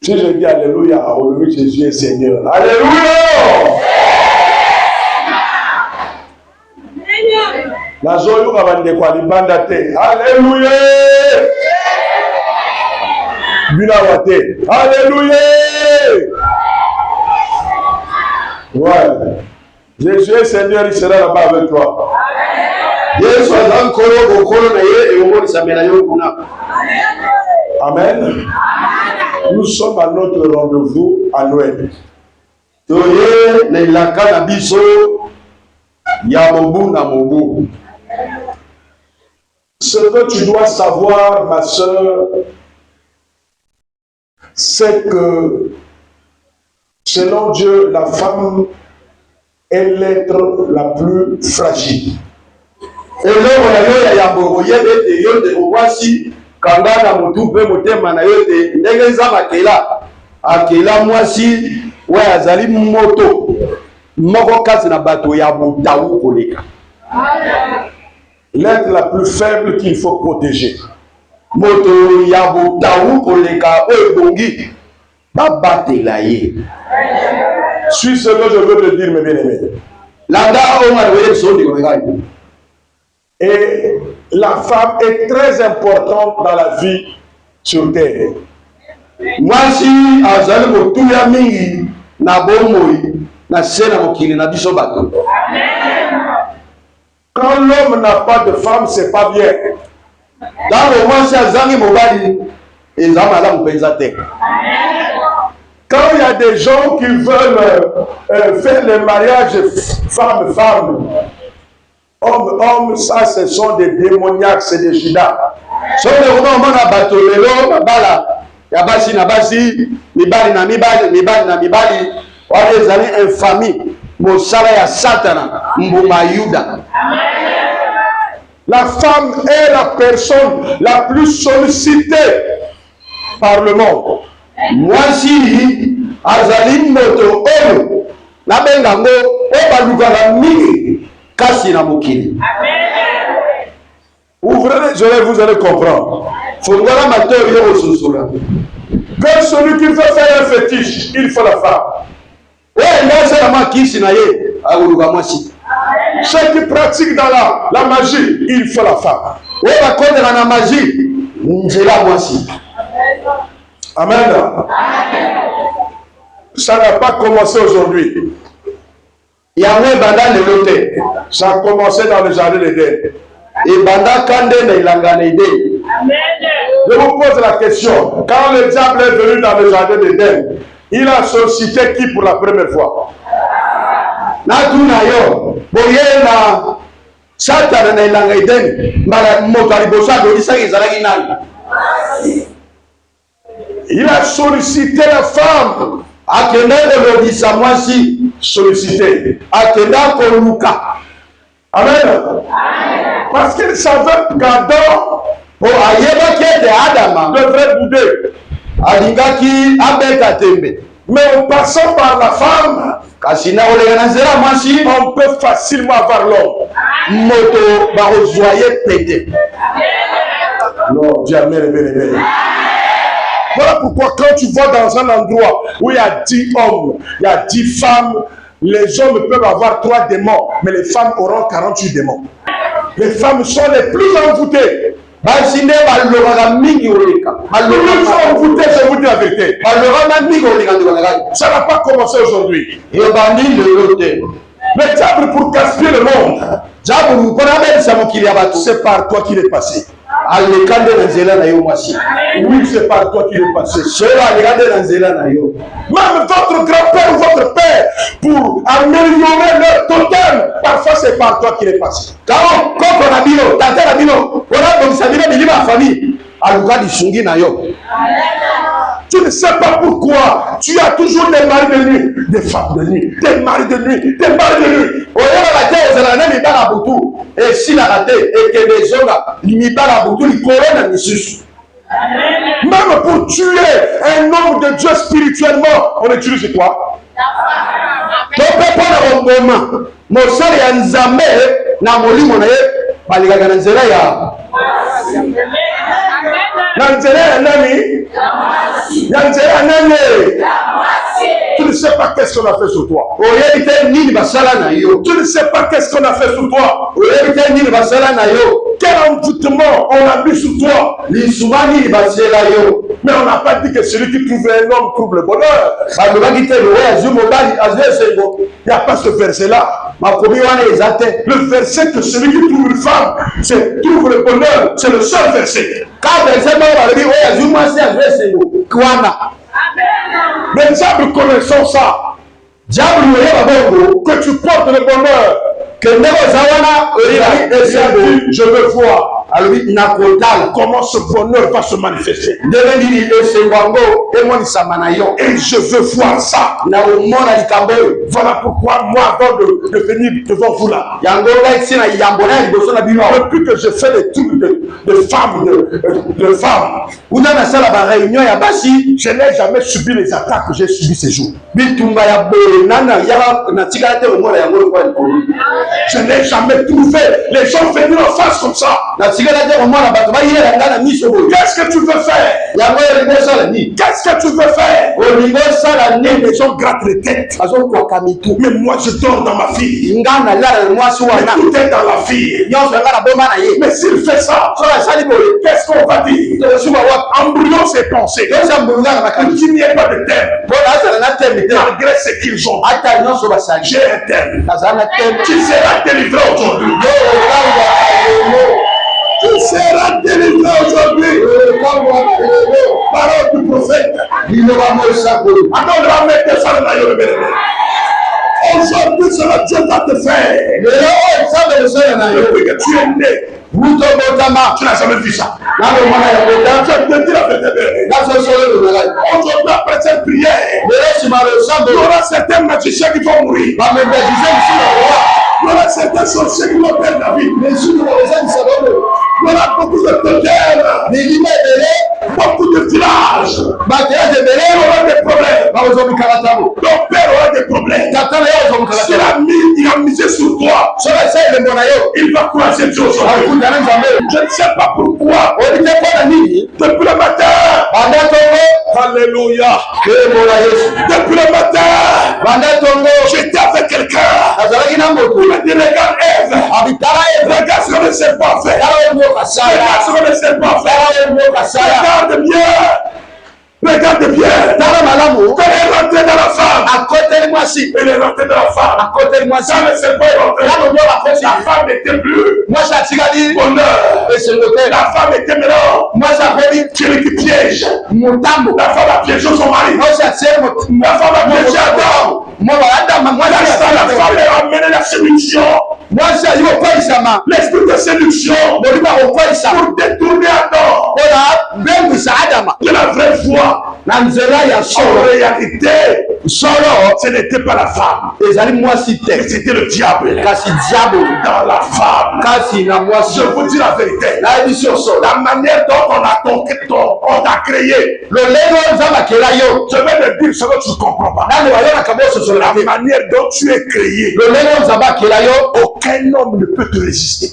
Si je dis Alléluia, aujourd'hui Jésus est Seigneur. Alléluia! La joie nous va de quoi libandate. Alléluia! Binawate. Alléluia! Ouais. Jésus est Seigneur, il sera là-bas avec toi. Amen. Nous sommes à notre rendez-vous à Noël. Ce que tu dois savoir, ma soeur, c'est que selon Dieu, la femme est l'être la plus fragile. Et kangana mutu pe motema na yote ndenge za makela akela mwasi we azali moto moko kasi na bato ya butawu koleka. L'être la plus faible qu'il faut protéger. Moto ya butawu koleka oyo bongi babatela ye. Suis ce que je veux te dire, mes bien-aimés. Et la femme est très importante dans la vie sur terre. Moi, si quand l'homme n'a pas de femme, c'est pas bien. Quand il y a des gens qui veulent faire le mariage femme-femme, homme, ça ce sont des démoniaques, c'est des judas. La femme est la personne la plus sollicitée par le monde. Moi si azali moto oyo na bengango obaluka mingi kasi na mokili. Ouvrez les oreilles, vous allez comprendre. Que celui qui veut faire un fétiche, il faut la femme. Ceux qui pratiquent dans la magie, il faut la femme. Amen. Ça n'a pas commencé aujourd'hui. Ça a commencé dans le jardin d'Éden. Je vous pose la question. Quand le diable est venu dans le jardin d'Éden, il a sollicité qui pour la première fois? Il a sollicité la femme. Sollicité. Amen. Parce qu'il savait qu'Adam devrait bouder. Mais en passant par la femme, on peut facilement avoir l'homme. Non, Dieu a bien. Voilà pourquoi quand tu vas dans un endroit où il y a 10 hommes, il y a 10 femmes, les hommes peuvent avoir 3 démons, mais les femmes auront 48 démons. Les femmes sont les plus envoûtées. Les plus envoûtées, je vous dis la vérité. Ça n'a pas commencé aujourd'hui. Le diable pour gaspiller le monde, c'est par toi qu'il est passé. Oui, c'est par toi qu'il est passé. Même votre grand-père ou votre père, pour améliorer leur totem, parfois c'est par toi qu'il est passé. Tu ne sais pas pourquoi tu as toujours des maris de nuit, des femmes de nuit, des maris de nuit, des maris de nuit. Et si la raté et que les hommes même pour tuer un homme de Dieu spirituellement, on utilise quoi? Tu ne sais pas qu'est-ce qu'on a fait sur toi. Tu ne sais pas qu'est-ce qu'on a fait sur toi. Quel envoûtement on a mis sur toi. Mais on n'a pas dit que celui qui trouve un homme trouve le bonheur. Il n'y a pas ce verset-là. Le verset que celui qui trouve une femme trouve le bonheur, c'est le seul verset. Le diable connaissant ça, que tu portes le bonheur, que je veux voir comment ce bonheur va se manifester. Et je veux voir ça. Voilà pourquoi moi, avant de venir devant vous là, depuis que je fais des trucs de femmes, je n'ai jamais subi les attaques que j'ai subies ces jours. Je n'ai jamais trouvé les gens venir en face comme ça. Qu'est-ce que tu veux faire? Qu'est-ce que tu veux faire? Les gens grattent les têtes. Mais moi je dors dans ma fille. Mais tout est dans la fille. Mais s'il fait ça, qu'est-ce qu'on va dire? Embryon ses pensées. Qu'il n'y ait pas de thème. Malgré ce qu'ils ont, j'ai un thème. Tu seras délivré aujourd'hui. Tu seras délivré aujourd'hui. Parole du prophète. Aujourd'hui, c'est le Dieu va te faire. Depuis que tu es né, tu n'as jamais vu ça. Je te dis la vérité. Aujourd'hui, après cette prière, il y aura certains magiciens qui vont mourir. Il y aura certains sorciers qui vont perdre la vie. Il y aura beaucoup de terres, beaucoup de villages. Il y aura des problèmes. Ton père aura des problèmes. Il a misé sur toi. Il va croiser Dieu aujourd'hui. Je ne sais pas pourquoi. Depuis le matin. Alléluia. Depuis le matin. J'étais avec quelqu'un. Il m'a dit regarde Ève. Regarde ce qu'on ne sait pas faire. Regarde ce qu'on ne sait pas faire. Regarde bien. Regarde bien. Quand elle est rentrée dans la femme. Elle est rentrée dans la femme. Ça ne s'est pas rentré. La femme n'était plus bonheur. La femme était maintenant celui qui piège. La femme a piégé son mari. La femme a piégé Adam. La femme a amené la séduction. L'esprit de séduction pour détourner Adam de la vraie foi. En réalité, ce n'était pas la femme, c'était le diable dans la femme. Je vous dis la vérité, la manière dont on t'a créé, je vais te dire ce que tu ne comprends pas. La manière dont tu es créé, aucun homme ne peut te résister.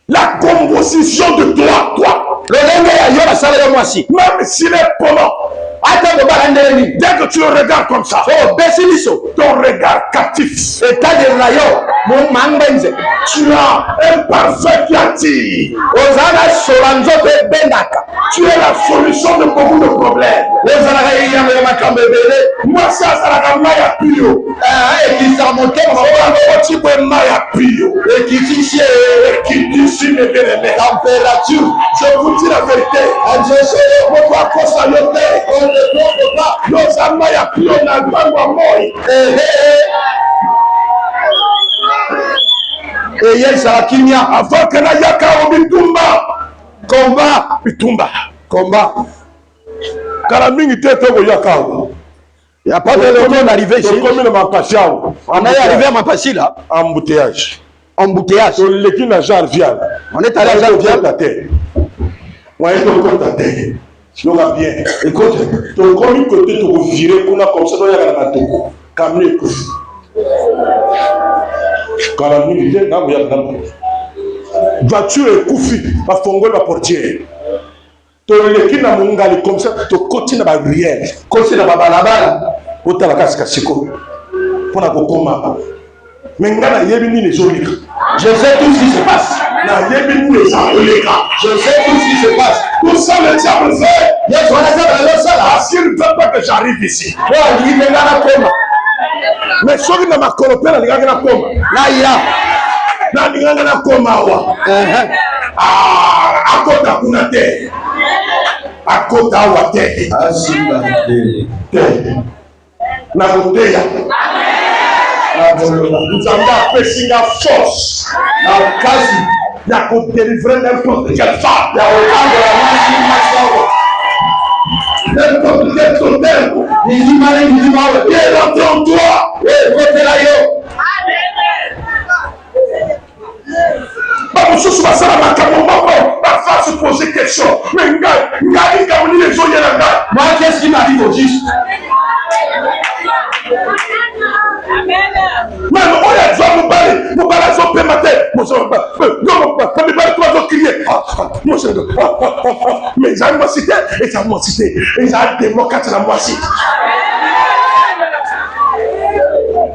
La composition de toi, même s'il est pendant, dès que tu le regardes comme ça, ton regard captif, tu as un parfum qui attire. Tu es la solution de beaucoup de problèmes. Moi, ça la maya pio. Température. Je vous dis la vérité. Avant que la yaka au bitumba. Combat. Kalamingi tete au yaka. Il n'y a pas de raison d'arriver ici. On est arrivé à Mapachi là. Embouteillage. On est allé à Jean-Vial. On est allé à Jean-Vial. yoka bien. Écoute, ton commis côté tu vas virer pour comme ça, il y a un bateau. Comme lui, écoute. Quand la nuit vient, là, il y a un voiture est couffe, va foncer la portière. Tu es là, tu comme ça, tu continues à rier. Continue à balabala. Pour ta la casse cassico. Pour la cocoma. Mais ngana yebini les oliga. Je sais tout ce qui se passe. Na yebini les oliga. Je sais tout ce qui se passe. Tout ça le diable fait. Yes, on a ça. Parce qu'il ne veut pas que j'arrive ici. Il est là coma. Mais ce qui n'a pas colopé, il est là coma. Là il y a. Là il est là coma. Ah, à côté à Kunate. À côté à Wate. Ah si là. Na côté. Nous avons apprécié la force, la quasi, la délivrer n'importe quelle femme. N'importe quel totem. Il est rentré en toi. Se poser question. Mais moi, qu'est-ce qu'il m'a dit au juste? Mais on a déjà nous parler sur le matin. Mais ils ont cité, ils ont cité, ils ont démocratie la moitié.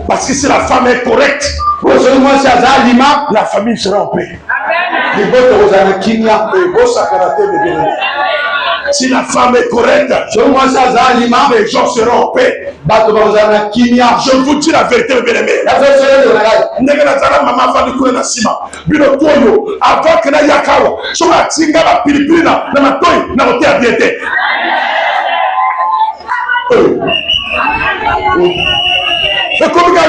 Parce que si la femme est correcte, la famille sera en paix. Si la femme est correcte, les gens seront en paix. Je vous dis la vérité, mes bien-aimés. Avant que na yakawa, so la tinga la pilipina, na matoi, na hotel à biété. Et comme il y a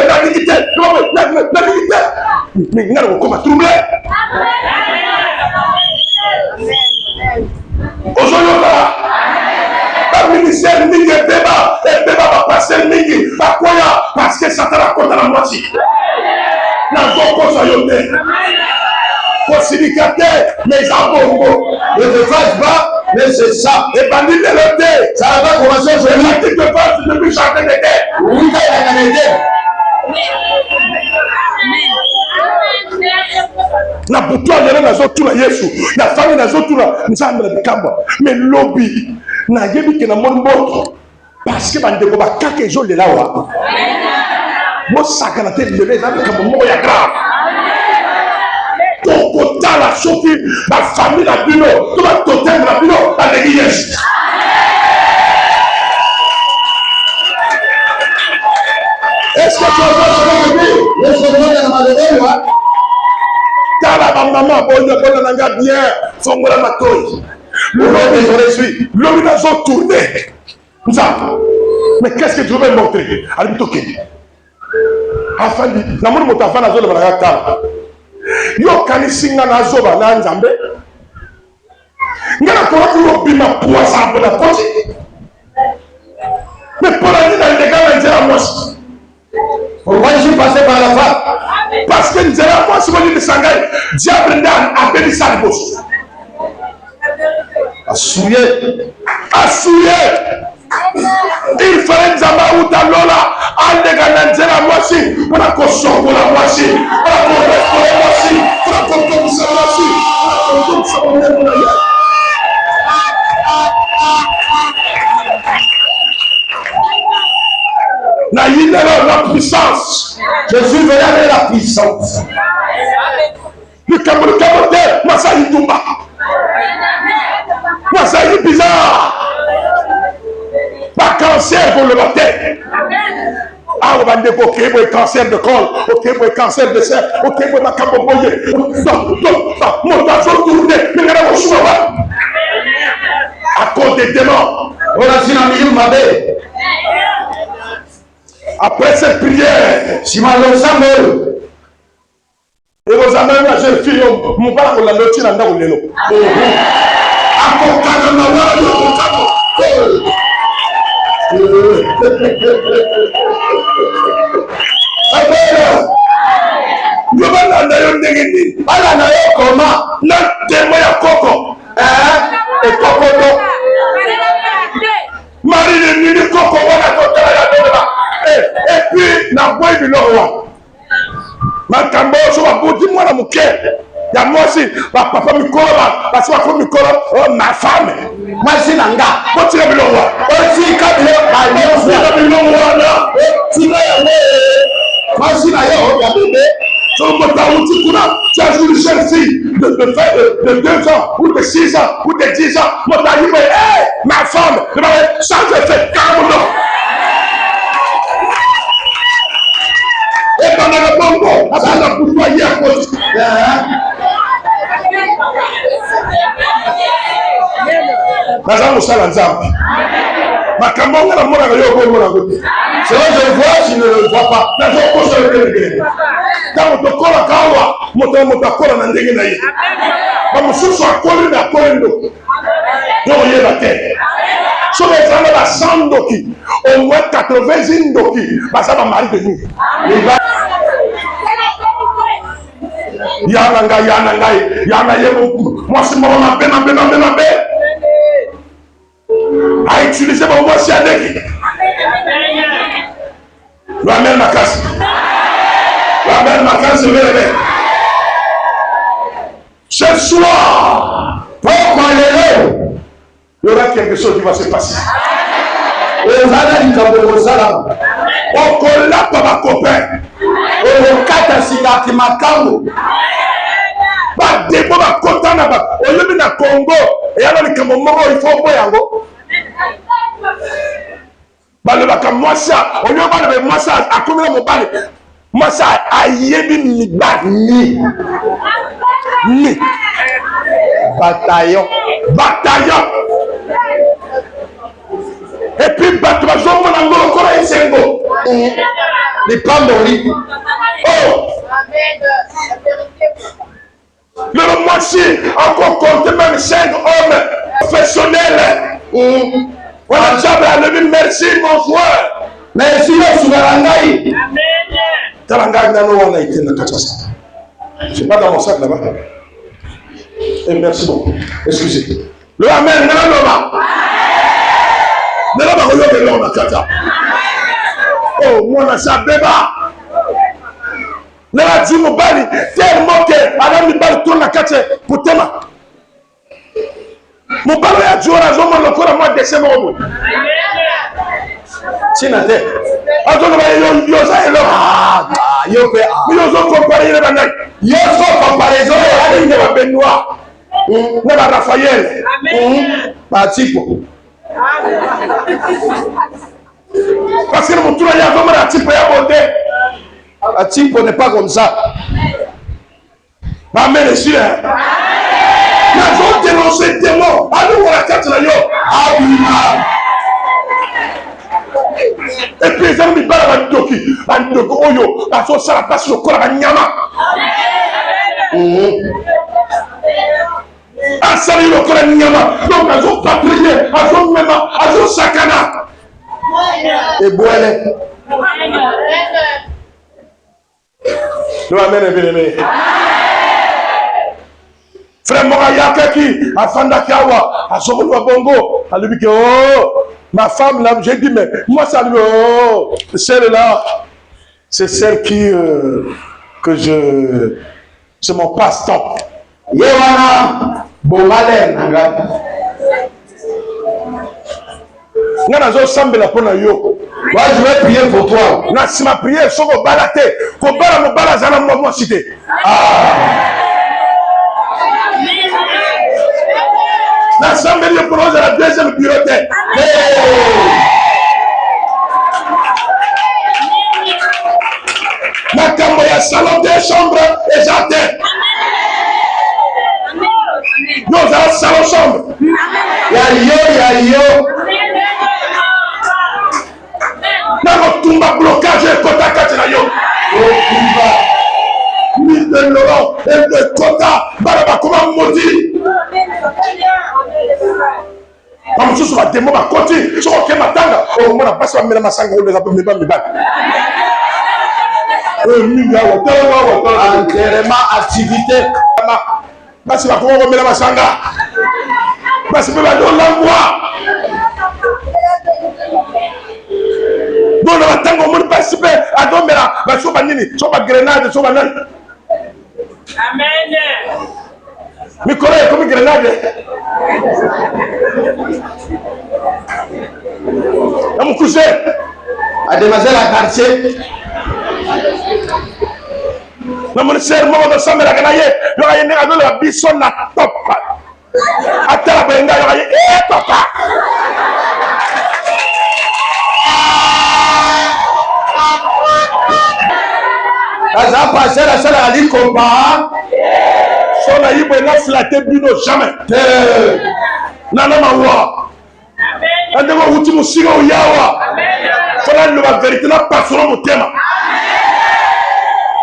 la dignité, la dignité, mais il y a un comment troubler. Aujourd'hui, le ministère n'y est débat, et débat va passer n'y pas quoi parce que ça te raconte à la moitié. La bonne à yoté. Possibilité, mais à bongo. Ne te fâche pas, mais c'est ça. Et bandit de l'auté. Ça va commencer à se faire. Tu te fasses depuis chacun des terres. Oui, il y a un aidé. Na butwa yele na zo tula Yesu na fami na zo tula nzambe na bikamba mais lobby na yebi ke na monboto parce que bande ko ba kake zo le lawa mo saka na te lebe na bikamba mo ya grave ko tala soki ba famille na bino to ba totem na bino na l'église. Est-ce que tu as entendu? Est-ce que tu as entendu? Tala ma maman bonne nanga bien fongola matoi je suis l'homme n'a pas tourné mais qu'est-ce que tu veux montrer alibitoke afin de na moni moto afana zo le bana tala yo kanisinga na zoba na nzambe ngana ko ko bima poisa bona poti mais pour la vie dans les gars là moi. Pourquoi je suis passé par la femme? Parce que nous allons voir ce qu'on dit de Sangaï. Diable n'a appelé ça le boss. Assouillé. Il fallait Zama ou Talola. Allega Nanzela Moissi. Pour la caution pour la Moissi. Pour la congrès pour la Moissi. Pour la congrès pour la Moissi. Pour la congrès pour la Moissi. La puissance. Je suis venu avec la puissance. Le Camerounais, moi ça y tombe. Moi ça y bizarre. Pas cancer pour le matin. Ah, on va dire ok, pour le cancer de col, ok, pour le cancer de sein, ok, pour ma capoboye. Mon oiseau tourné, mais regardez mon chemin. À cause des démons. On a dit un million ma belle. Après cette prière, si ma l'ensemble, et vos amis, la jeune fille, mon père, on l'a noté dans le vélo. farine nini koko wana totala ya beba. Et puis na boy biloko. Makambo so babuti mwana muke. Ya moi aussi, papa mikolo parce que comme mikolo ma femme. Moi c'est nanga. Ko tira biloko. O ti ka biloko ba yo. Tira biloko wana. Tira ya mo. Moi si na yo ya bébé. So tu as joué une jeune fille de 2 ans, ou de 6 ans, ou de 10 ans. Hey, ma femme, ça je fais carrément. Et pendant le bongo, ça a boutoyé à cause. Nazam Moussala Nzambi. Ma camonga la mona yo go mona go. C'est vrai je le vois, je ne le vois pas. Nazam ko so le. Quand on kola kawa, moto kola na ndenge na ye. Ba mususu akoli na kolendo. Donc il est la terre. Sur les gens la 100 doki, au moins 80 doki, bah ça va mari de nous. Yananga, moi c'est mon mabe. A utiliser mon voici avec. Ramène ma casse. Ce soir, pourquoi il y aura quelque chose qui va se passer. On collabore par ma copain. On kata singaki makambo. Ba debo ba kota na ba. On le met na Congo. Et alors le kamomoro il faut boyango. Ba le ba kamwasa. On lui ba le mwasa akomela mobali. Mwasa ayebi ni ba ni. Ni. Bataillon. Et puis, tu vas jouer encore un sengo. Les pandori. Oh! Le moitié, encore compter même 5 hommes professionnels. Voilà, j'avais levé, merci mon frère. Merci, le Souverangaï. Talangaï, on a été dans Kachasa. Je ne pas dans mon sac là-bas. Et merci beaucoup. Excusez. Le Amen, oh, moi, ça béba. La dit mon bali, tellement que Adam Mibal tourne la carte pour Tema. Mon bali a joué à Zoma le corps à moi de ces mots. Sinate. Attends, Yosa et l'homme. Yosa comparé les bananes. Yosa comparaison et Adam de Benoît. N'est pas Raphaël. Patipo. Parce que mon tour il y a vraiment un type à monter. Un type n'est pas comme ça. Ma mère est sûre. Nous avons dénoncé le démon. À nous, on a 4 là. Et puis les amis, Bandoki, Oyo, parce que ça la passe au corps à Nyama. A salut le corps à Nyama. Donc, elles ont patrouillé, elles ont même, elles ont sakana. Et boile. Nous amène bien aimé. Frère Morayaka qui a Fandakawa, a Sokolo Bongo, a lui dit oh, ma femme là, j'ai dit mais moi ça lui oh, celle-là, c'est celle qui que je, c'est mon passe-temps. Yewana Bomale Nanga. Moi je vais prier pour toi. Si ma prière est balatée, qu'on bala mon balazana moi cité. L'assemblée de prononce la deuxième bureau. Ma camboya salon des chambres et jardin. Nous avons salon chambre. Yayo. Tumba blocage et quota katinayo. Mille de Laurent et le quota baraba comment maudit. Comme ce soit des mots à côté, sur aucun matanga, au moment où on a passé à les appels, mais pas. Activité. Parce que comment on met la massanga. Parce que l'envoi. Donc on va tant qu'on participer à donc la soba nini, soba grenade, soba nani. Amen. Mais comment est comme grenade? Mon cousin a démasé la quartier. Mon sœur, moi, je suis là, je suis la bison na top. Attends, la benga, je suis papa. Ça passe la salle à l'icomba. Son aïe, il n'a flatté Bruno jamais. Nana Mawa. Ande ko wuti musiga uyawa. Fala le la vérité na pas sur mon thème.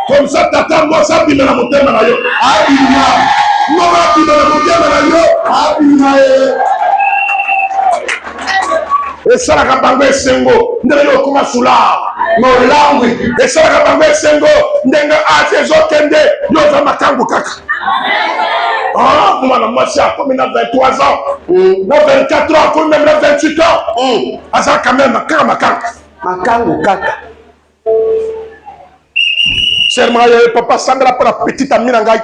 Comme ça tata moi ça bima na mon thème na yo. Abima. Moi va bima na mon thème na yo. Abima. Et ça la kabango esengo. Ndenge yo kuma sula. Mo langwe. Et ça la kabango esengo. Ndenge ate zo kende yo za makangu kaka. Ah, moi, comme il a 23 ans, 24 ans, comme même 28 ans. Ah, ça, quand même, Makango kaka. Seulement, papa Sandra pour la petite amie Nangai.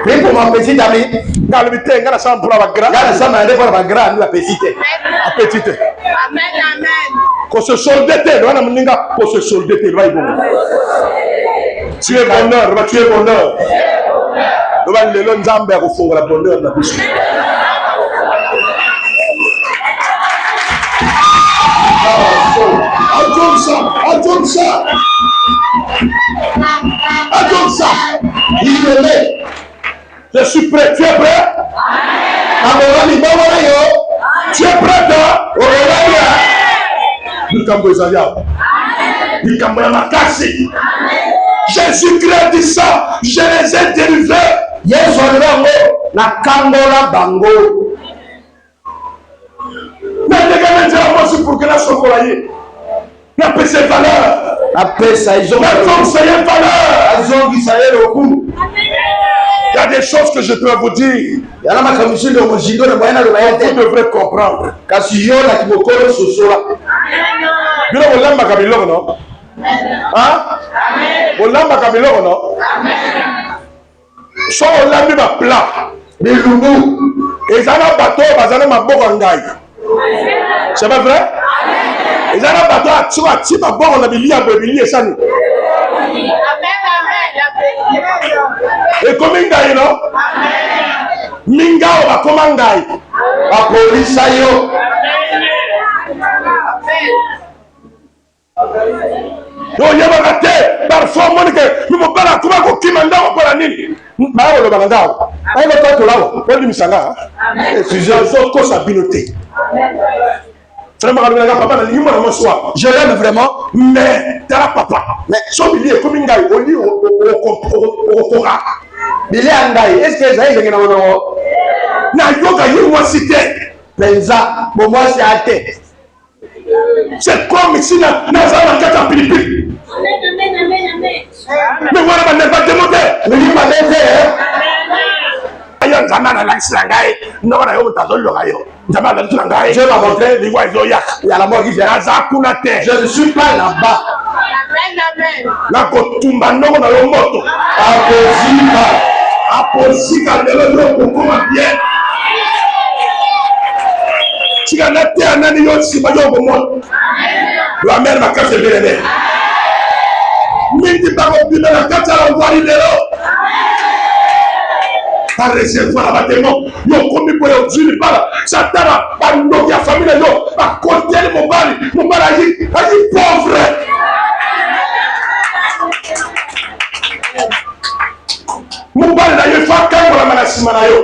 Oui, pour ma petite amie. Dans le métier, il y a la chambre pour la grande. Il y a la chambre pour la grande, la petite. La petite. Amen, amen. Qu'on se soldette, qu'on se soldette, tu es bonheur, tu es bonheur. Nous allons le Nzambe au fond de la bonheur de la bouche. Attends ça. Il est là. Je suis prêt. Tu es prêt? Tu es prêt? Jésus-Christ dit ça. Je les ai délivrés. Yes, na kangola bango. Mais les gars, c'est pour que la chocolat n'a pas ses valeurs. Après ça, ils ont valeur. Il y a des choses que je dois vous dire. Vous devrez comprendre. So olambi ba plat bilungu ezana bateau bazana maboko ngai. C'est pas vrai? Ezana bateau ati maboko na bilia bobili esani. Amen, amen. Et comme ngai no? Amen. Minga ba koma ngai. Ba polisa yo. Yo yaba te parfois monike nous bala kuma ko kimanda ko para nini ba lo banganda ay lo to lawo ko limi sanga amen sujet so ko sa binoté vraiment quand papa na limi mo soir je l'aime vraiment mais ta papa mais so bilier comme ngai o li o kora bilier ngai est-ce que ça est na yoga yi moi cité penza bon moi c'est à tête. C'est comme ici dans la carte à Philippines. Mais voilà, on n'est pas démonté. Mais il m'a dit, je vais montrer les voies. Il y a la mort qui vient. Je ne suis pas là-bas. La kotumba non na yo moto. Aposika de l'autre pour comment bien. Si on a été un année, si on a été un monde, la mère m'a cassé le bébé. Midi par au but de la carte à l'envoi de l'eau. Par réservoir à bâtiment, ils ont commis pour les Unis par ça t'a pas nos famille, ils ont côté mon bal agit pauvre. Mon bal d'ailleurs, il faut quand la menace manayo.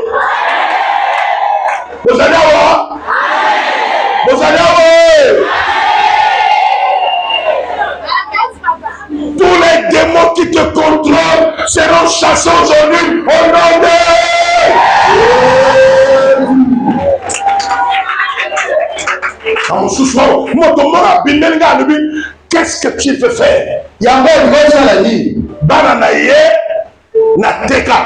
Vous allez avoir. Vous allez avoir. Tous les démons qui te contrôlent seront chassés aujourd'hui au nom de. Qu'est-ce que tu veux faire? Il y a encore une chose à la dire. Bananaye na teka.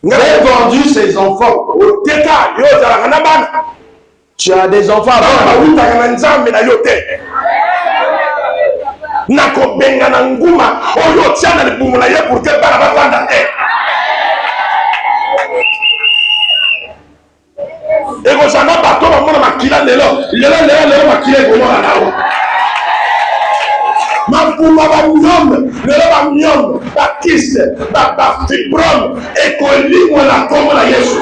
Il a vendu ses enfants au teka. Yo zalakana ban. Tu as des enfants. Nako benga na nguma oyo tiana libumu na ye pour que bana bavanda te. Ego zanga bato bamona makila lelo makila egomona nao. Mabuma ba myome, lelo ba myome, ba kiste, ba fibrome, ekolimwa na kombo na Yesu.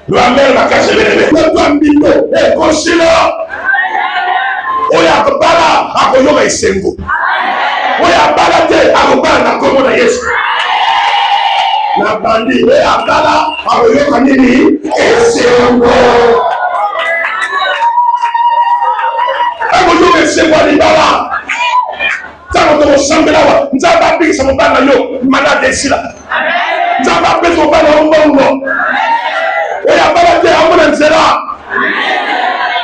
L'amel va cacher les le bambino est consilé. Oya bala akoyoka isengo. Oya bala te akobala na kombo na Yesu. Na bandi oya bala akoyoka nini isengo. Akoyoka isengo alibala. Tango to sambela wa nzaba bikisa mobana yo mana desila. Nzaba bezo bana mbongo. Oya bala te amona nzela.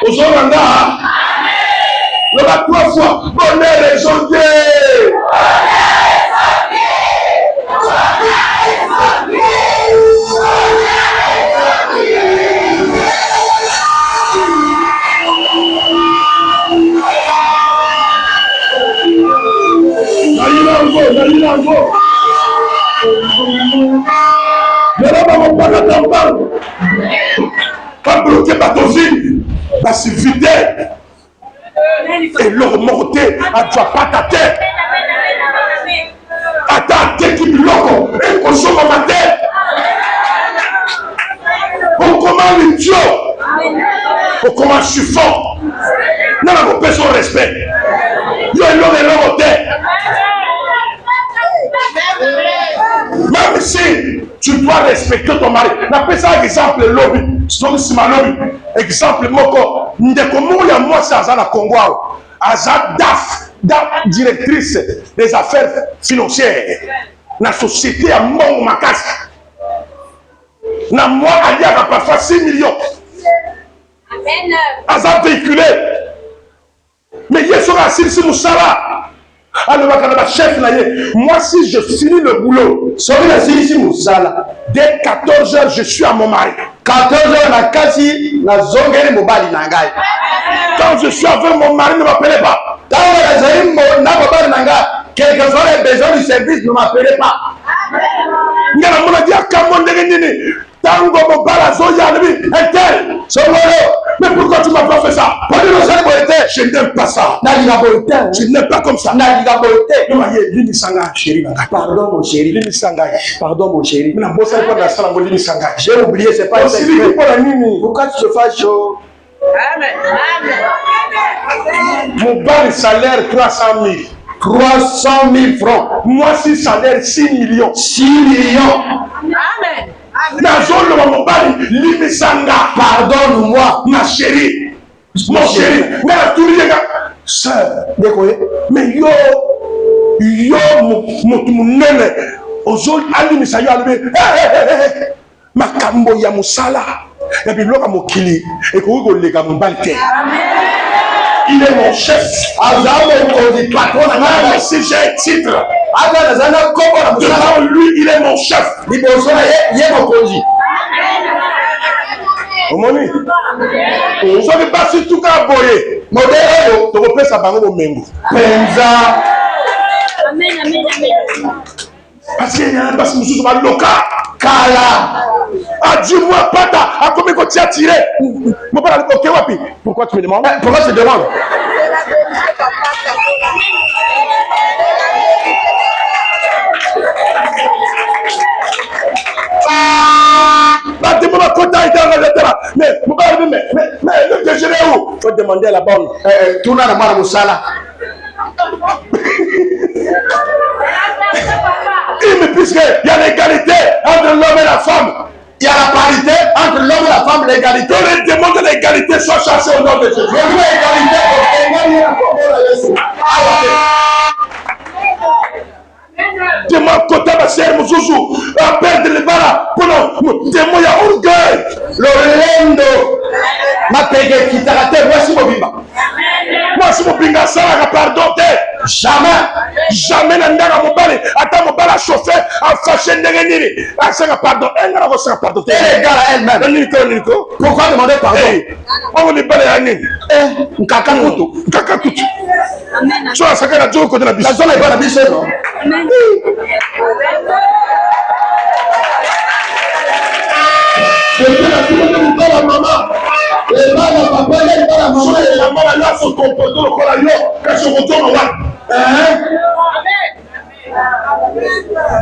Ozoranga. Le va 3 fois. Bonheur exalté. Nayilango. Pas bloquer Batozine, la civilité et leur morté à pas ta tête. À ta tête qui bloque et qu'on soit ma tête. On commande l'idiot. On commande chiffon. Non, mais on peut son respect. Yo et l'homme tête. Même si tu dois respecter ton mari. N'appelle ça exemple lobby. C'est ma lobby. Exemple moko. Ndekomo ya moi c'est Azana Congo. Azad DAF, directrice des affaires financières. La société a mon makas. Na moi Alia va parfois 6 millions. Amen. Azad véhiculé. Mais il y a sur la Sirsi Moussala. Alors, chef, moi, si je finis le boulot, dès 14 h, je suis à mon mari. 14 h, quand je suis avec mon mari, ne m'appelez pas. Quel que soit les besoins du service, ne m'appelez pas. Mais pourquoi tu m'as pas fait ça? Je n'aime pas ça. Je n'aime pas comme ça. Pardon mon chéri. Pardon mon chéri. J'ai oublié, c'est pas ça. Pourquoi tu te fâches? Mon bas salaire 300 000. 300 000 francs. Moi, si salaire 6 millions. 6 millions. Amen. Pardonne-moi, ma chérie. Mon chéri. Sœur. Mais yo, mon nene. Ozol alimisa yo albe. Makambo ya musala. Ya biloka mokili. Et ko go lega mbalite. Il est mon chef. Si j'ai un titre, lui, il est mon chef. Omoni. So que pas si tout cas boyer. Modèle, tu repères ça bango mengo. Penza. Amen, amen, amen. Parce qu'il y a un passe mususu ba loka. Kala. Ah, dis-moi pata, à combien que tu as tiré? Mon père a dit ok wapi. Pourquoi tu me demandes? Pourquoi tu te demandes? Mais le déjeuner où? Il faut demander à la bonne. Tourne à la mare Moussala. Mais puisqu'il y a l'égalité entre l'homme et la femme, il y a la parité entre l'homme et la femme, l'égalité. On demande l'égalité soit chassée au nom de Jésus. Demande côté ma sœur Moussousou, à perdre le bala, pendant témoin ya orgueil. Lorendo, ma pege qui t'a raté, voici mon bimba. Voici mon binga, ça la pardon. Jamais nandaka mobali ata mobali a chauffé a fâché ndenge nini asanga pardon engana ko sanga pardon elle est égale à elle-même. Pourquoi demander pardon? On ne parle pas nini Nkaka kutu so asaka na joko na biso la zone est pas la biso non. La maman et pas la papa et pas la maman et la maman là se comporte comme la yo quand je retourne là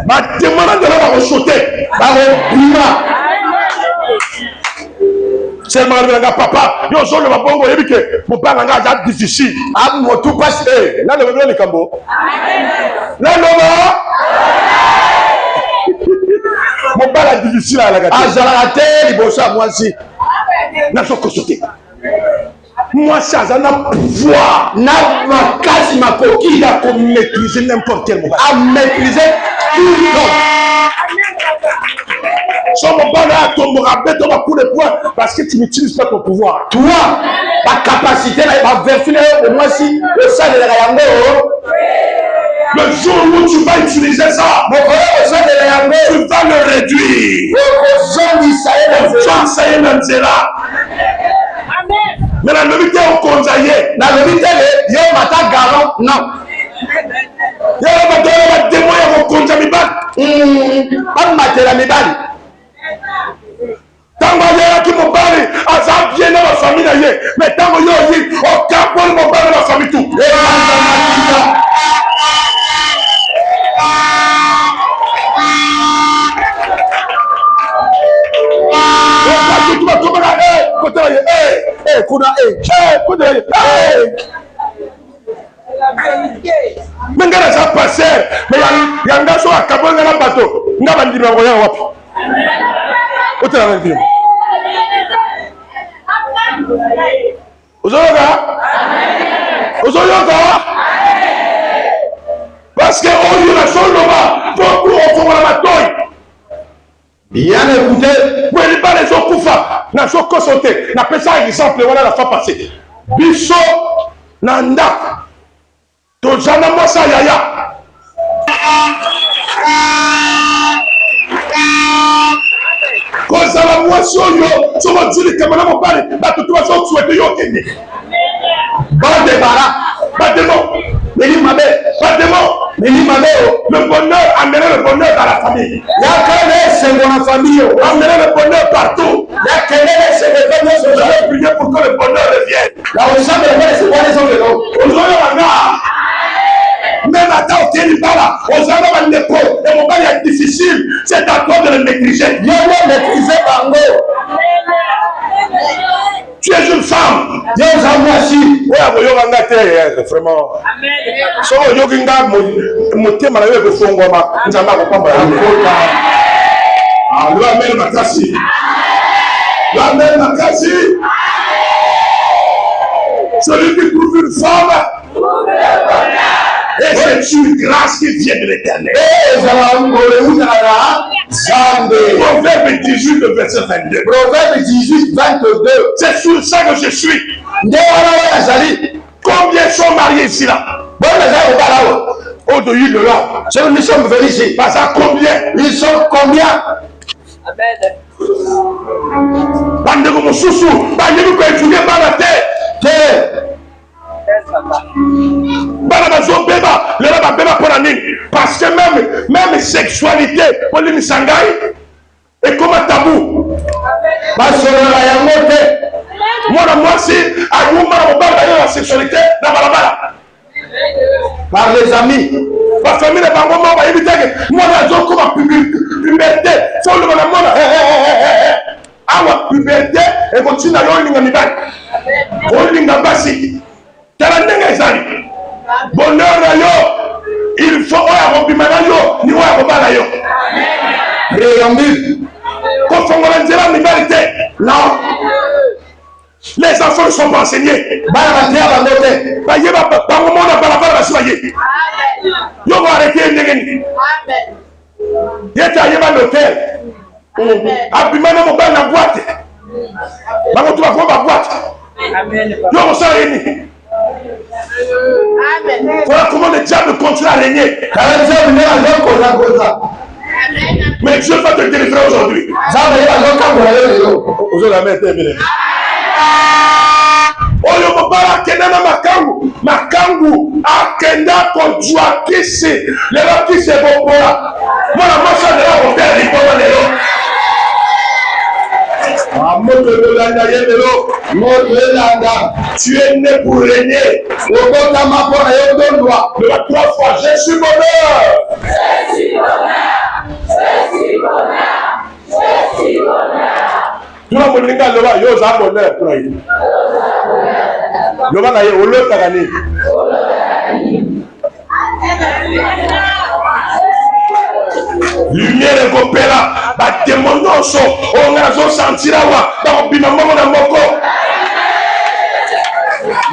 ma demande de la rechoter ba bima c'est ma papa yo zo le babongo yebi ke mo banga nga ja difficile a mo tout passe là le bébé le kambo là non mon bala difficile à la gâte azala te liboso ya mwasi nazo kosote mwasi aza na pouvoir na makasi makoki ya ko maîtriser n'importe quel moment à maîtriser tout le so mobala atomboka beto bakule points parce que tu n'utilises pas ton pouvoir toi ta capacité na vertu na yo mwasi osalelaka yango. Le jour où tu vas utiliser ça, tu vas le réduire. Ça y est, même c'est là. Mais la vérité, on conseille. La vérité, il y a un garant. Non. Il y a un démon, il y a un conseil. Tant que tu m'as parlé, ça vient dans la famille. Mais tant que tu as dit, aucun point de dans la famille tout. Mais ngana ça passer mais yanga so akabonga na bato ngaba ndima ngoya wapi otala na ndima ozoyoka parce que on y a son loma pour on la bataille. Bien écouté, vous n'avez pas les autres koufa, n'a pas consulté, n'a pas ça exemple, voilà la fois passée. Biso, nanda, to jana masa yaya. Quand ça va moi sur yo, sur mon dieu, comme on a parlé, bah tout le monde souhaite yo kende. Pas de débarras, pas de mots, mais il m'a pas de mots. Mais il m'a le bonheur, amener le bonheur dans la famille. Il y a qu'un c'est dans la famille. Amener le bonheur partout. Il y a qu'un c'est le bonheur. Je vais prier pour que le bonheur revienne. Là, on sait que le bonheur, c'est pas les hommes. Aujourd'hui, même à temps où il parle, aux hommes de l'épaule, et mon père est difficile, c'est à toi de le maîtriser. Il y a maîtriser Bango. Tu es une femme. Dieu a voici. Oui, vraiment. So yoginga motema na yo efongoma nzamba akopamba lo amène makasi. Lo amène makasi. Celui qui trouve une femme. Et c'est une grâce qui vient de l'Éternel. Proverbe 18, le verset 22. Proverbe 18, 22. C'est sur ça que je suis. Combien sont mariés ici là? Oh, de l'île là. Nous sommes venus ici. Parce à combien? Ils sont combien? Amen. Bande comme Soussou. Bande comme étudier par la terre. Parce que même sexualité, pour les Sangai, est comme un tabou. Moi, si la sexualité, par les amis, ma famille n'est pas moi, moi, comme puberté, faut le monde. Ah, puberté, et continue à y bonheur na yo, il faut oya kobimana yo, ni oya kobala yo. Préambule. Konfongola nzela mibali te. Non. Les enfants ne sont pas enseignés. Bala batia bangote. Baye bango mona balabala basi baye. Yo va arrêter ndengeni. Amen. Yeta yeba l'hôtel. Abimana mobali na boîte. Bango tu vas prendre la boîte. Amen. Yo ça yeni. Amen. Voilà comment les diable continue à régner. Mais Dieu va te délivrer aujourd'hui. Vous avez la main terminée. Oyo mobala akenda na makangu akenda kodwa kisi lelo kisi ebobola mwana mwasi adela kotela likolo lelo moto elanda ye lelo moto elanda tu es né pour régner okotama mpona yo ndondwa leba 3 fois je suis bonheur tuna moninga loba yo za bonheur tuna ye loba na ye olotaka nini lumière ekopela bademo nyonso oyo ngai nazosantira awa bakobima moko na moko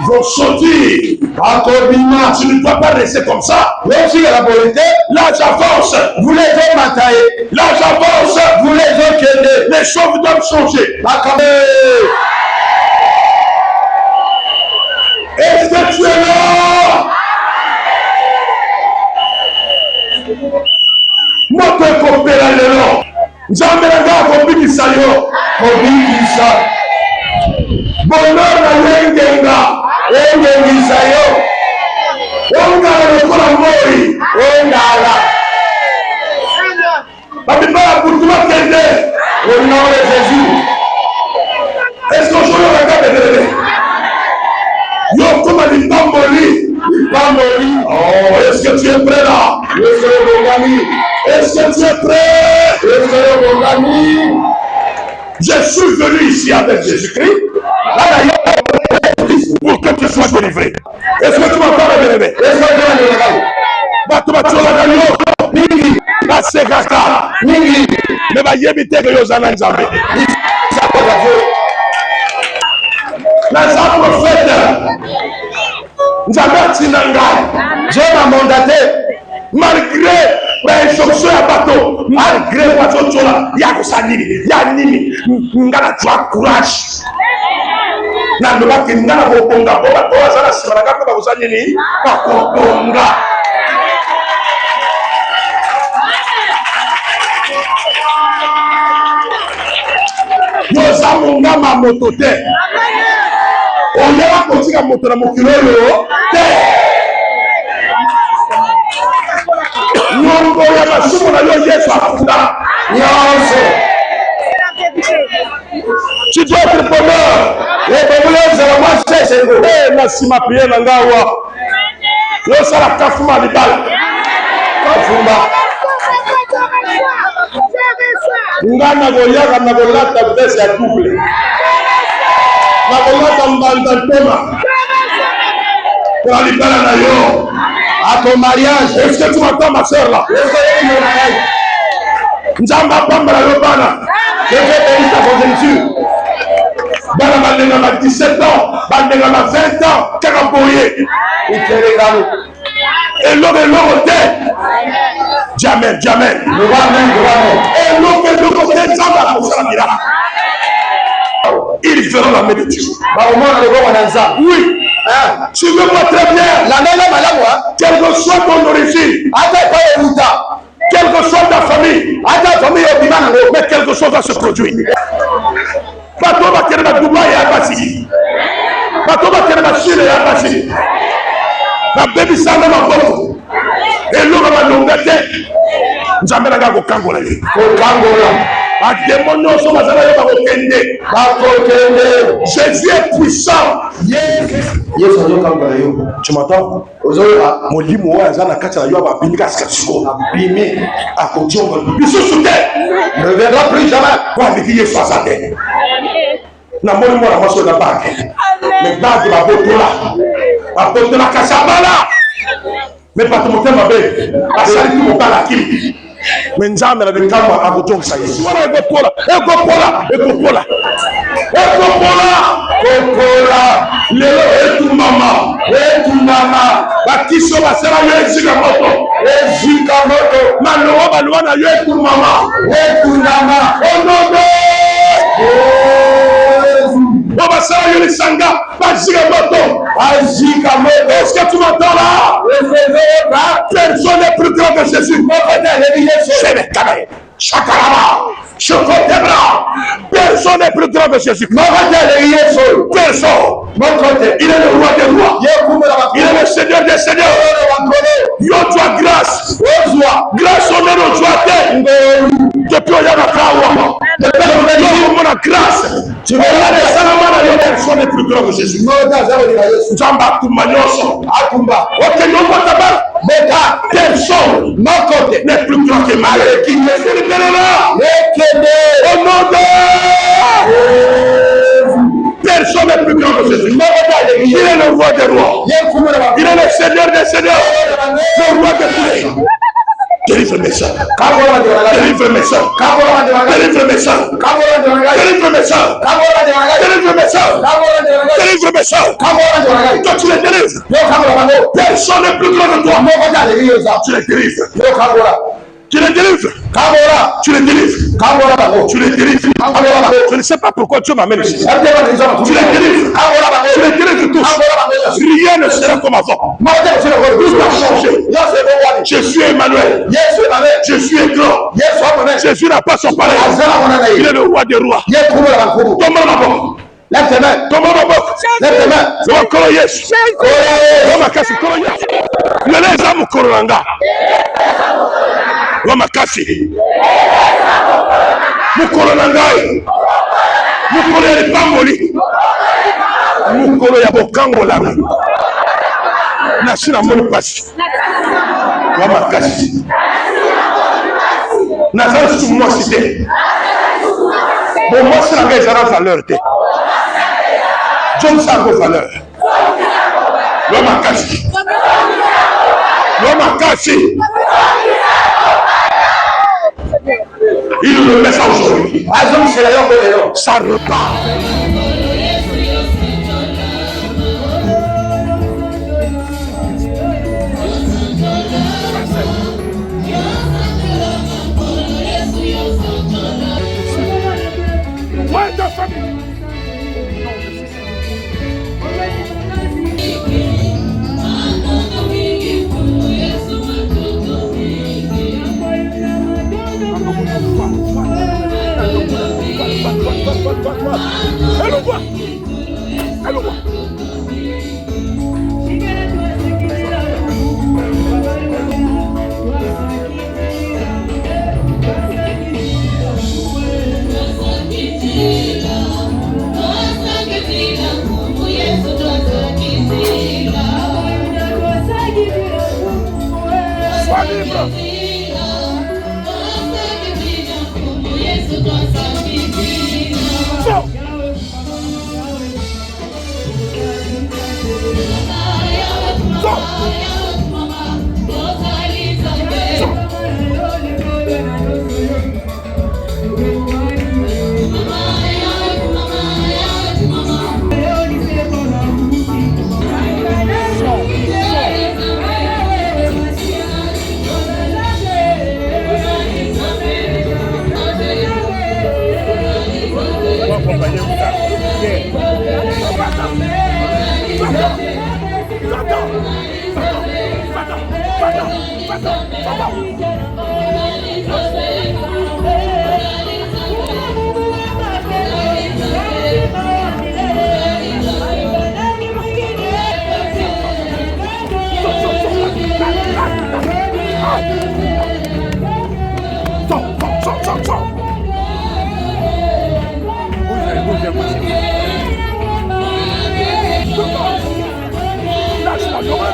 vont sortir. Tu ne dois pas rester comme ça. Là, j'avance. Vous les avez bataillés. Là, j'avance. Vous les avez quittés. Les choses doivent changer. Est-ce que tu es là? Moto ekopela lelo. Nzambe na nga akobikisa yo. Kobikisa. Bonheur na yengenga. Yengengisa yo. Ongala lokola moi. Ongala. Babibala butu bakende. Au nom de Jésus. Est-ce que je regarde bébé? Yo comme l'Ipamboli. L'Ipamboli. Oh, est-ce que tu es prêt là? Est-ce que tu es prêt? Je suis venu ici avec Jésus-Christ. Là d'ailleurs, pour que tu sois délivré. Est-ce que tu m'entends, bébé? Est-ce que tu m'entends? J'ai mandaté malgré l'injonction à bateau, malgré la chochola, il y a que ça nini, il y a nini, ngana tu as courage. Na ndoba kingana bobonga boba toa sana simana kapa ba usanye ni ba kobonga. Yo zamunga ma moto te. On est là pour dire moto na mokilo yo te. Nyongo ya masumo na yo Yesu akunda. Nyonso. Tu dois être bonheur. Les bonheurs, c'est la moi cherche. Eh, merci ma prière nangawa. Yo sala kafuma libala. Kafuma. Ngana goyaga na golata vese ya double. Na golata mbanda tema. Pour libala na yo. À ton mariage. Est-ce que tu m'entends ma soeur là? Est-ce que tu m'entends? Nzamba pamba yo bana. Je vais bénir ta progéniture. Bana balenga ma 17 ans, balenga ma 20 ans, kakaboye. Et l'homme te. Jamais, jamais. Et l'homme te Nzamba pour ça miracle. Ils feront la méditation. Oui. Tu veux pas très bien. Quelle que soit ton origine. Quelle que soit ta famille. Mais quelque chose va se produire. Bato bakene ba Dubai ya basi. Bato bakene ba Chine ya basi. Ba baby sanga maboko. Eloko ba longate. Nzambe na ngako kangola ye. Ko kangola. Ba démon so bazala yo ba kokende. Ba kokende. Jésus est puissant. Yesu azo kangola yo. Tu m'entends? Ozoya molimo wa azana kati na yo ba bimika sikatiko. Bimi akojonga. Biso soute. Ne reviendra plus jamais. Kwa ndiki Yesu azate. Na moni mwana maso na bage. Mais bage ba botola kasabala. Mais pas tout motema be. Asali tu mokala kimi. Mais nzambe na bekama akojonga sa Yesu. Wana ekopola. Lelo etu mama. Bakiso basera yo ezika moto. Maloba balwa na yo etu mama. Onodo. Baba Sara Yolisanga, Bazika Moto. Est-ce que tu m'entends là? Personne n'est plus grand que Jésus. Personne n'est plus grand que Jésus. Personne. Il est le roi des rois. Il est le Seigneur des seigneurs. Yo toi grâce. Grâce au nom de toi. Depuis on y a la grâce. Tu verras les salamans. Personne n'est plus grand que Jésus. Jamba Kumanyoso. Akumba. Personne n'est plus grand que Marie. Au nom de personne n'est plus grand que Jésus. Il est le roi des rois. Il est le Seigneur des seigneurs. Le roi des rois. Délivre mes soeurs. Délivre mes soeurs. Délivre mes soeurs. Délivre mes soeurs. Délivre mes soeurs. Délivre mes soeurs. Toi tu les délivres. Personne n'est plus grand que toi. Tu les délivres. Tu les délivres. Tu les délivres. Tu les délivres. Je ne sais pas pourquoi Dieu m'amène ici. Tu les délivres. Tu les délivres tous. Rien ne sera comme avant. Tout a changé. Je suis Emmanuel. Je suis écran. Jésus n'a pas son palais. Il est le roi des rois. Tombe ma boque. Lève tes mains. Tombe ma boque. Lève tes mains. Kolo Yesu. Kolo Yesu. Les âmes Koranga. Wamakasi mukolo na ngai mukolo ya lipamboli mukolo ya bokangolanga nasi na moni pasi wamakasi naza susu mwasi te bomwasi na ngai ezala valeur te jomisa yango valeur wamakasi il le met ça aujourd'hui. Ça repart. Ouais, ta famille. Allons-moi. Sois libre.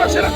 Lâche-la,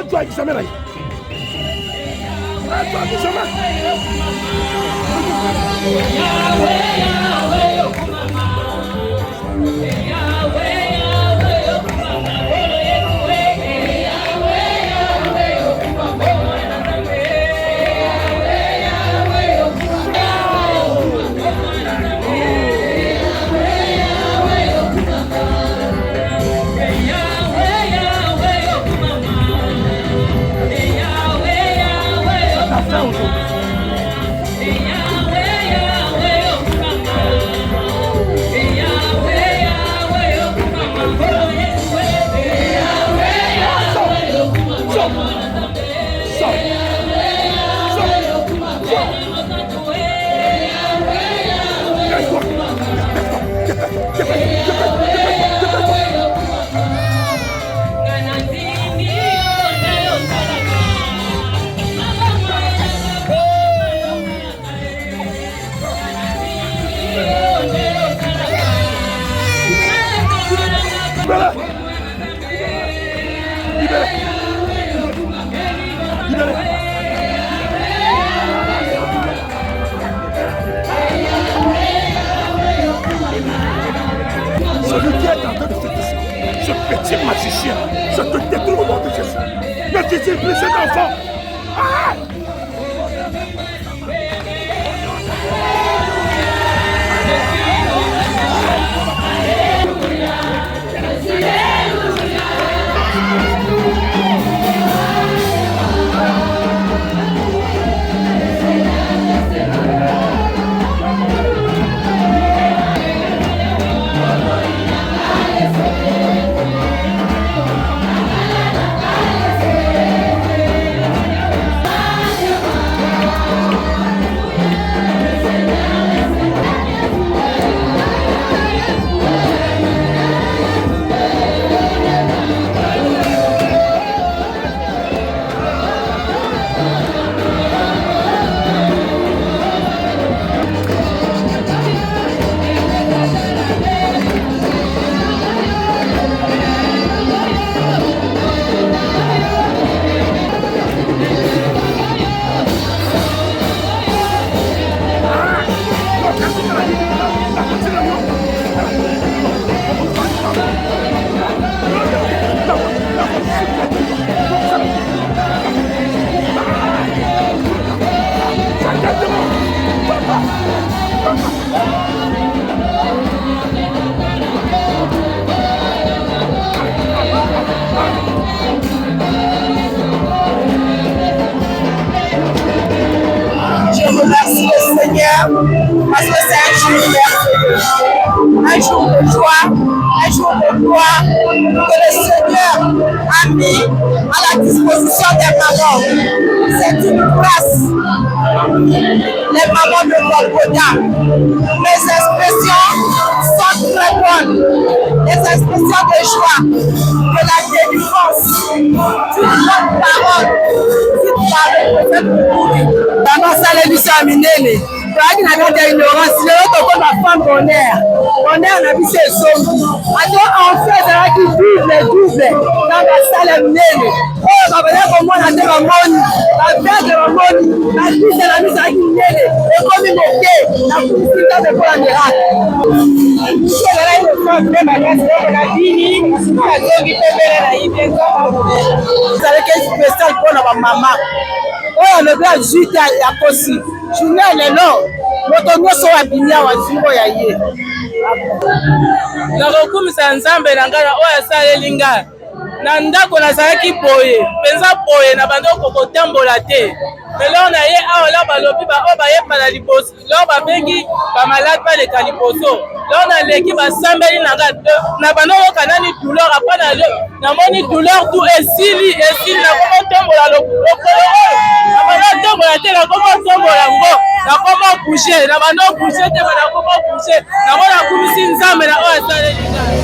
Toi, examen là. Toi, examen. Celui qui est en train de faire ça, ce petit magicien, je te détruis au nom de Jésus. Ne désire plus cet enfant. Ah! Parce que c'est un jour merveilleux, un jour de joie, un jour de gloire que le Seigneur a mis à la disposition des mamans. C'est une grâce. Les mamans de Golgotha, les expressions sont très bonnes. Les expressions de joie, de la délivrance, d'une bonne parole, d'une parole de cette D'abord, ça les biso à minene. Toaki na kati ya ignorance, lelo tokoma femme bonheur. Bonheur na biso esombi. Ato enfant ezalaki double dans basala minene. Oyo babaya komona te bamoni, baveugle bamoni, bapise na biso ezalaki minene. Ekomi moke na kumisika bekola miracle. Biso ezalaki kofaa mpe makasi okola dini, azongi mpe mbele na yibe ezoma. Ezalaki spécial mpona bamama. Oyo le blanc juite ya kosi journée lelo moto nyonso abimi awa nzingo ya ye nakokumisa nzambe na ngai oyo asaleli ngai na ndako nazalaki boye mpenza boye na bandoko kotambola te lelo na ye awa leo balobi oyo bayepana liboso leo babengi bamalade baleka liboso leo naleki basambeli na ngai na bandokoka nani douleur apana namoni douleur tu esili nakokotambola lokolo oyo na kotambola te nakoma tombola yango nakoma bouge na bando bouge te nakoma bouge namona kumisi nzambe na oyo asaleli ngai.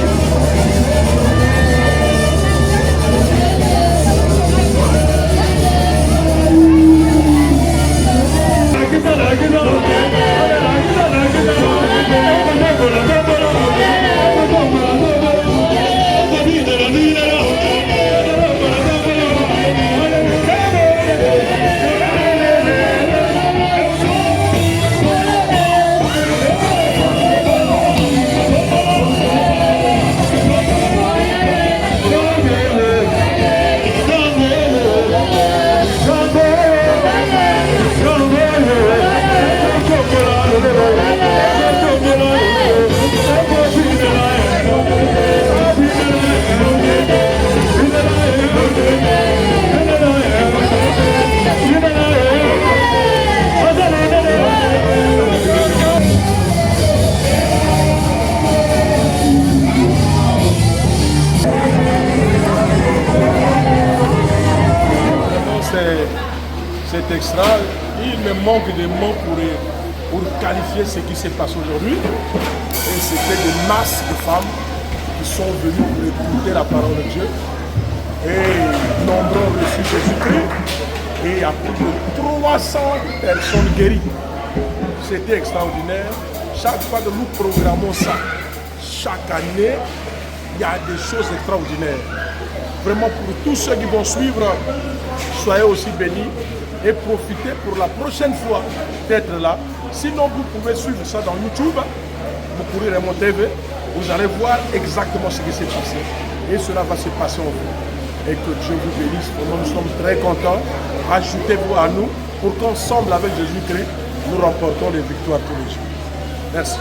C'est extra. Il me manque des mots pour qualifier ce qui se passe aujourd'hui. Et c'était des masses de femmes qui sont venues pour écouter la parole de Dieu. Et nombreux ont reçu Jésus-Christ. Et il y a plus de 300 personnes guéries. C'était extraordinaire. Chaque fois que nous programmons ça, chaque année, il y a des choses extraordinaires. Vraiment pour tous ceux qui vont suivre, soyez aussi bénis et profitez pour la prochaine fois d'être là. Sinon, vous pouvez suivre ça dans YouTube, vous pourrez remonter TV, vous allez voir exactement ce qui s'est passé. Et cela va se passer en vous. Et que Dieu vous bénisse. Vraiment, nous sommes très contents. Ajoutez-vous à nous pour qu'ensemble, avec Jésus-Christ, nous remportons des victoires tous les jours. Merci.